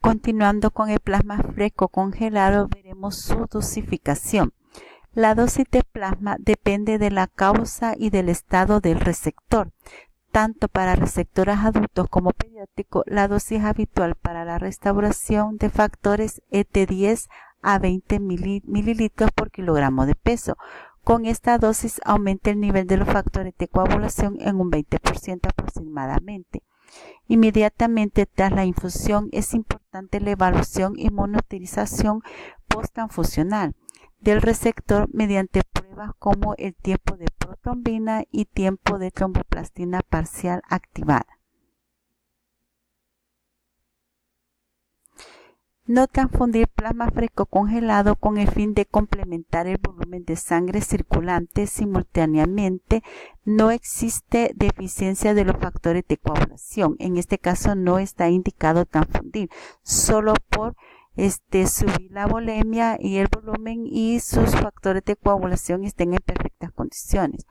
Continuando con el plasma fresco congelado, veremos su dosificación. La dosis de plasma depende de la causa y del estado del receptor. Tanto para receptores adultos como pediátricos, la dosis habitual para la restauración de factores es de 10 a 20 mililitros por kilogramo de peso. Con esta dosis aumenta el nivel de los factores de coagulación en un 20% aproximadamente. Inmediatamente tras la infusión es importante la evaluación y monitorización posttransfusional del receptor mediante pruebas como el tiempo de protrombina y tiempo de tromboplastina parcial activada. No transfundir plasma fresco congelado con el fin de complementar el volumen de sangre circulante simultáneamente. No existe deficiencia de los factores de coagulación. En este caso no está indicado transfundir, solo por subir la volemia y el volumen y sus factores de coagulación estén en perfectas condiciones.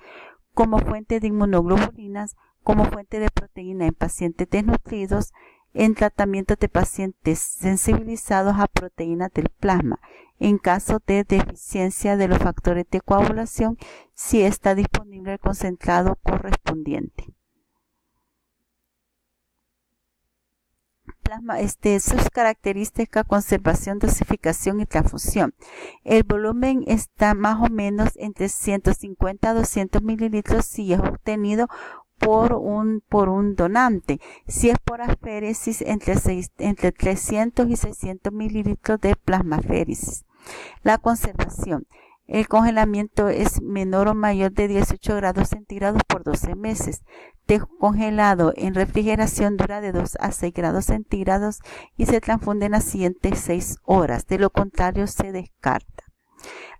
Como fuente de inmunoglobulinas, como fuente de proteína en pacientes desnutridos, en tratamiento de pacientes sensibilizados a proteínas del plasma, en caso de deficiencia de los factores de coagulación, si está disponible el concentrado correspondiente. Plasma, sus características: conservación, dosificación y transfusión. El volumen está más o menos entre 150 a 200 mililitros si es obtenido por un donante. Si es por aféresis, entre 300 y 600 mililitros de plasmaféresis. La conservación. El congelamiento es menor o mayor de 18 grados centígrados por 12 meses. Descongelado en refrigeración dura de 2 a 6 grados centígrados y se transfunde en las siguientes 6 horas. De lo contrario, se descarta.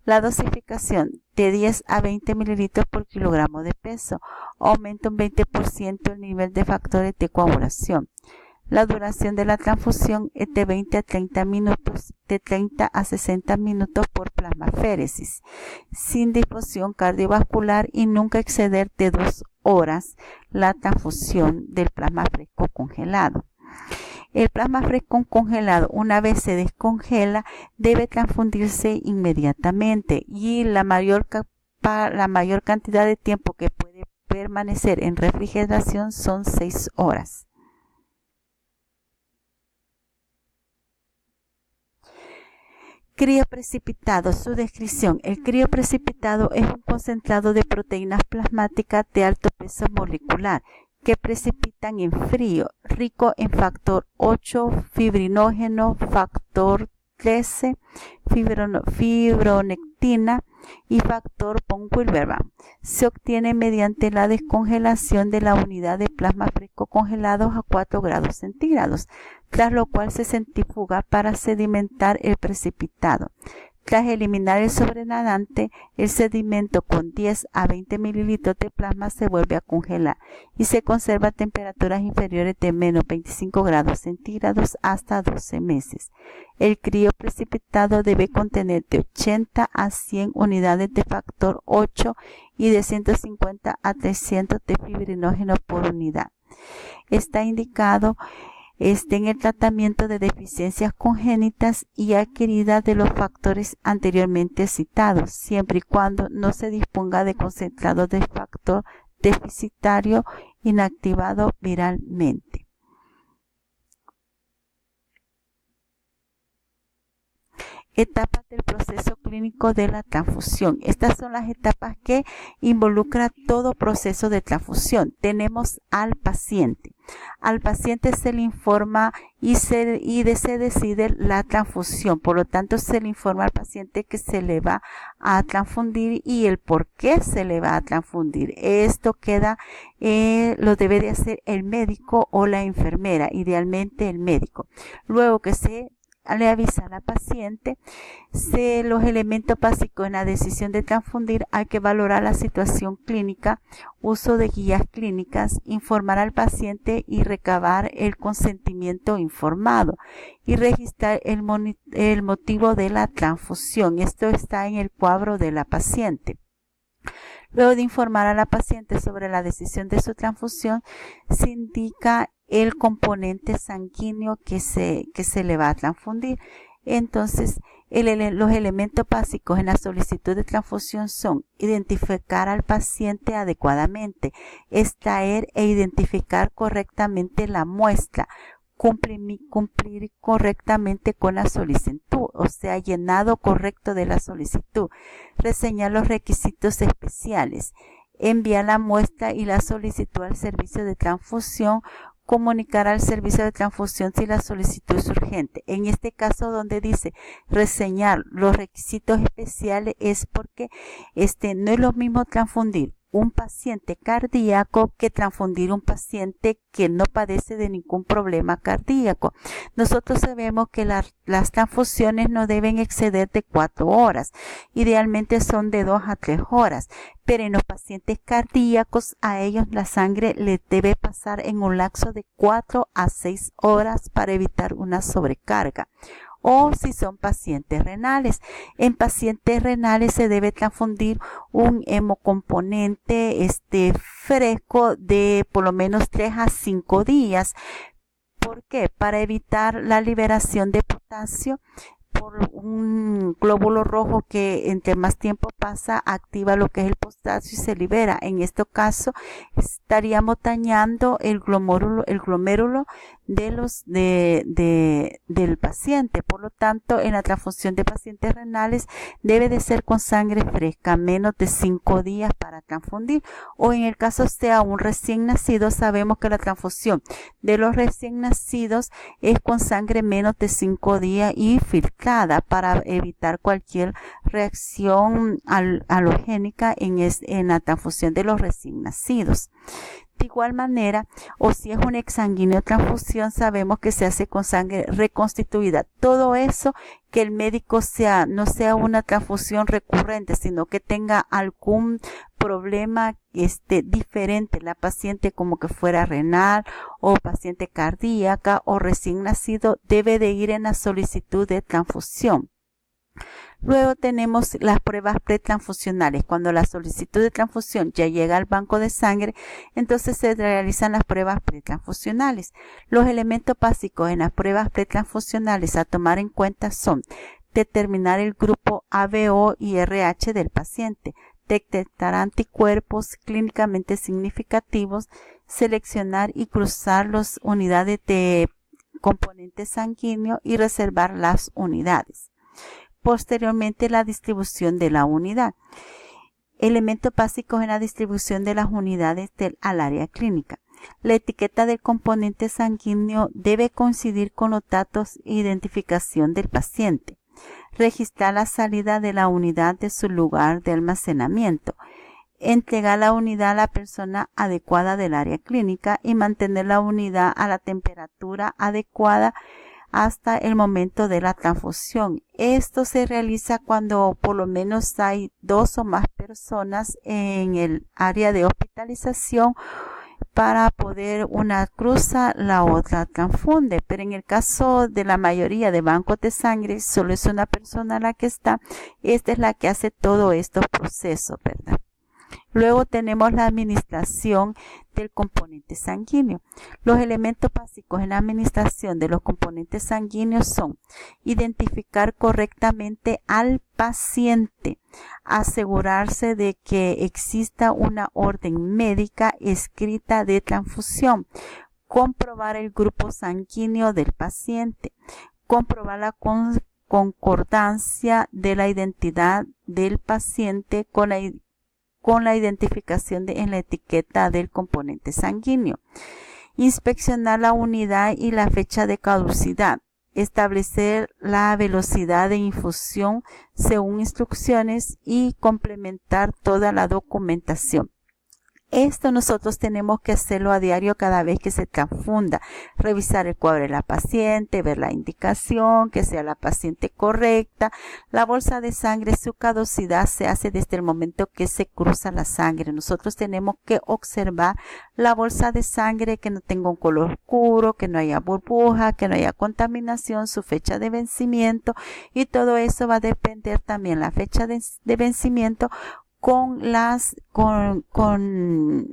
La dosificación de 10 a 20 mililitros por kilogramo de peso aumenta un 20% el nivel de factores de coagulación. La duración de la transfusión es de 20 a 30 minutos, de 30 a 60 minutos por plasmaféresis, sin disfunción cardiovascular y nunca exceder de 2 horas la transfusión del plasma fresco congelado. El plasma fresco congelado, una vez se descongela, debe transfundirse inmediatamente y la mayor cantidad de tiempo que puede permanecer en refrigeración son 6 horas. Crioprecipitado. Su descripción. El crioprecipitado es un concentrado de proteínas plasmáticas de alto peso molecular que precipitan en frío, rico en factor 8, fibrinógeno, factor 13, fibronectina y factor von Willebrand. Se obtiene mediante la descongelación de la unidad de plasma fresco congelado a 4 grados centígrados, tras lo cual se centrifuga para sedimentar el precipitado. Tras eliminar el sobrenadante, el sedimento con 10 a 20 mililitros de plasma se vuelve a congelar y se conserva a temperaturas inferiores de menos 25 grados centígrados hasta 12 meses. El crioprecipitado debe contener de 80 a 100 unidades de factor 8 y de 150 a 300 de fibrinógeno por unidad. Está indicado en el tratamiento de deficiencias congénitas y adquiridas de los factores anteriormente citados, siempre y cuando no se disponga de concentrado de factor deficitario inactivado viralmente. Etapas del proceso clínico de la transfusión. Estas son las etapas que involucran todo proceso de transfusión. Tenemos al paciente. Al paciente se le informa y se decide la transfusión. Por lo tanto, se le informa al paciente que se le va a transfundir y el por qué se le va a transfundir. Esto lo debe de hacer el médico o la enfermera, idealmente el médico. Luego que se le avisa a la paciente los elementos básicos en la decisión de transfundir, hay que valorar la situación clínica, uso de guías clínicas, informar al paciente y recabar el consentimiento informado y registrar el motivo de la transfusión. Esto está en el cuadro de la paciente. Luego de informar a la paciente sobre la decisión de su transfusión, se indica el componente sanguíneo que se le va a transfundir. Entonces, los elementos básicos en la solicitud de transfusión son identificar al paciente adecuadamente, extraer e identificar correctamente la muestra, cumplir correctamente con la solicitud, o sea, llenado correcto de la solicitud, reseñar los requisitos especiales, enviar la muestra y la solicitud al servicio de transfusión, comunicar al servicio de transfusión si la solicitud es urgente. En este caso donde dice reseñar los requisitos especiales es porque no es lo mismo transfundir un paciente cardíaco que transfundir un paciente que no padece de ningún problema cardíaco. Nosotros sabemos que las transfusiones no deben exceder de 4 horas, idealmente son de 2 a 3 horas, pero en los pacientes cardíacos a ellos la sangre les debe pasar en un lapso de 4 a 6 horas para evitar una sobrecarga. O si son pacientes renales. En pacientes renales se debe transfundir un hemocomponente fresco de por lo menos 3 a 5 días. ¿Por qué? Para evitar la liberación de potasio por un glóbulo rojo que entre más tiempo pasa activa lo que es el potasio y se libera. En este caso estaríamos dañando el glomérulo del paciente. Por lo tanto, en la transfusión de pacientes renales debe de ser con sangre fresca, menos de 5 días para transfundir. O en el caso sea un recién nacido, sabemos que la transfusión de los recién nacidos es con sangre menos de 5 días y filtrada para evitar cualquier reacción halogénica en la transfusión de los recién nacidos. De igual manera, o si es una exsanguíneo transfusión, sabemos que se hace con sangre reconstituida. Todo eso que el médico no sea una transfusión recurrente, sino que tenga algún problema diferente, la paciente como que fuera renal o paciente cardíaca o recién nacido, debe de ir en la solicitud de transfusión. Luego tenemos las pruebas pretransfusionales. Cuando la solicitud de transfusión ya llega al banco de sangre, entonces se realizan las pruebas pretransfusionales. Los elementos básicos en las pruebas pretransfusionales a tomar en cuenta son determinar el grupo ABO y RH del paciente, detectar anticuerpos clínicamente significativos, seleccionar y cruzar las unidades de componente sanguíneo y reservar las unidades. Posteriormente, la distribución de la unidad. Elementos básicos en la distribución de las unidades al área clínica. La etiqueta del componente sanguíneo debe coincidir con los datos de identificación del paciente. Registrar la salida de la unidad de su lugar de almacenamiento. Entregar la unidad a la persona adecuada del área clínica y mantener la unidad a la temperatura adecuada hasta el momento de la transfusión. Esto se realiza cuando por lo menos hay 2 o más personas en el área de hospitalización. Para poder una cruza, la otra transfunde, pero en el caso de la mayoría de bancos de sangre solo es una persona la que está. Esta es la que hace todos estos procesos, ¿verdad? Luego tenemos la administración del componente sanguíneo. Los elementos básicos en la administración de los componentes sanguíneos son identificar correctamente al paciente, asegurarse de que exista una orden médica escrita de transfusión, comprobar el grupo sanguíneo del paciente, comprobar la concordancia de la identidad del paciente con la identificación en la etiqueta del componente sanguíneo. Inspeccionar la unidad y la fecha de caducidad. Establecer la velocidad de infusión según instrucciones y complementar toda la documentación. Esto nosotros tenemos que hacerlo a diario cada vez que se transfunda. Revisar el cuadro de la paciente, ver la indicación, que sea la paciente correcta. La bolsa de sangre, su caducidad se hace desde el momento que se cruza la sangre. Nosotros tenemos que observar la bolsa de sangre, que no tenga un color oscuro, que no haya burbuja, que no haya contaminación, su fecha de vencimiento, y todo eso va a depender también la fecha de vencimiento con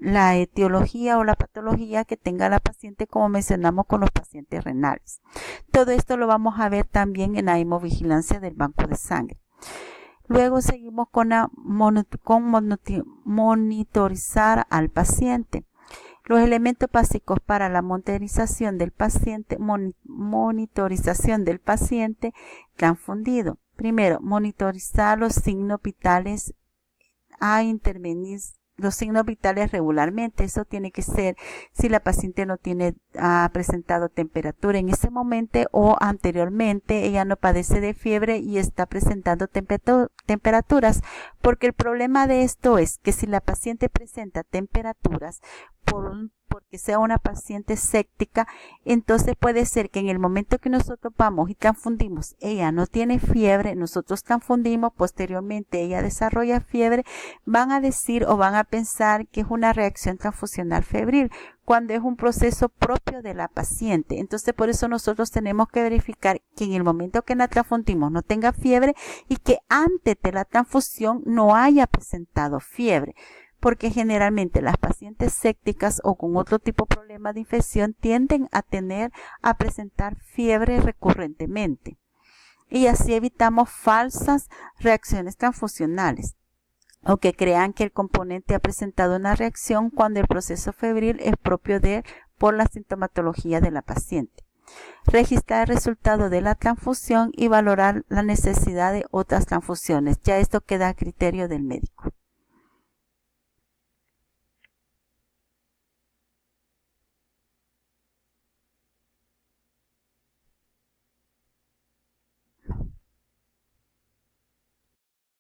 la etiología o la patología que tenga la paciente, como mencionamos con los pacientes renales. Todo esto lo vamos a ver también en la hemovigilancia del banco de sangre. Luego seguimos con monitorizar al paciente. Los elementos básicos para la monitorización del paciente, confundido. Primero, monitorizar los signos vitales los signos vitales regularmente. Eso tiene que ser si la paciente no ha presentado temperatura en ese momento o anteriormente ella no padece de fiebre y está presentando temperaturas, porque el problema de esto es que si la paciente presenta temperaturas porque sea una paciente séptica, entonces puede ser que en el momento que nosotros vamos y transfundimos, ella no tiene fiebre, nosotros transfundimos, posteriormente ella desarrolla fiebre, van a decir o van a pensar que es una reacción transfusional febril, cuando es un proceso propio de la paciente. Entonces por eso nosotros tenemos que verificar que en el momento que la transfundimos no tenga fiebre y que antes de la transfusión no haya presentado fiebre, porque generalmente las pacientes sépticas o con otro tipo de problema de infección tienden a presentar fiebre recurrentemente. Y así evitamos falsas reacciones transfusionales o que crean que el componente ha presentado una reacción cuando el proceso febril es propio por la sintomatología de la paciente. Registrar el resultado de la transfusión y valorar la necesidad de otras transfusiones. Ya esto queda a criterio del médico.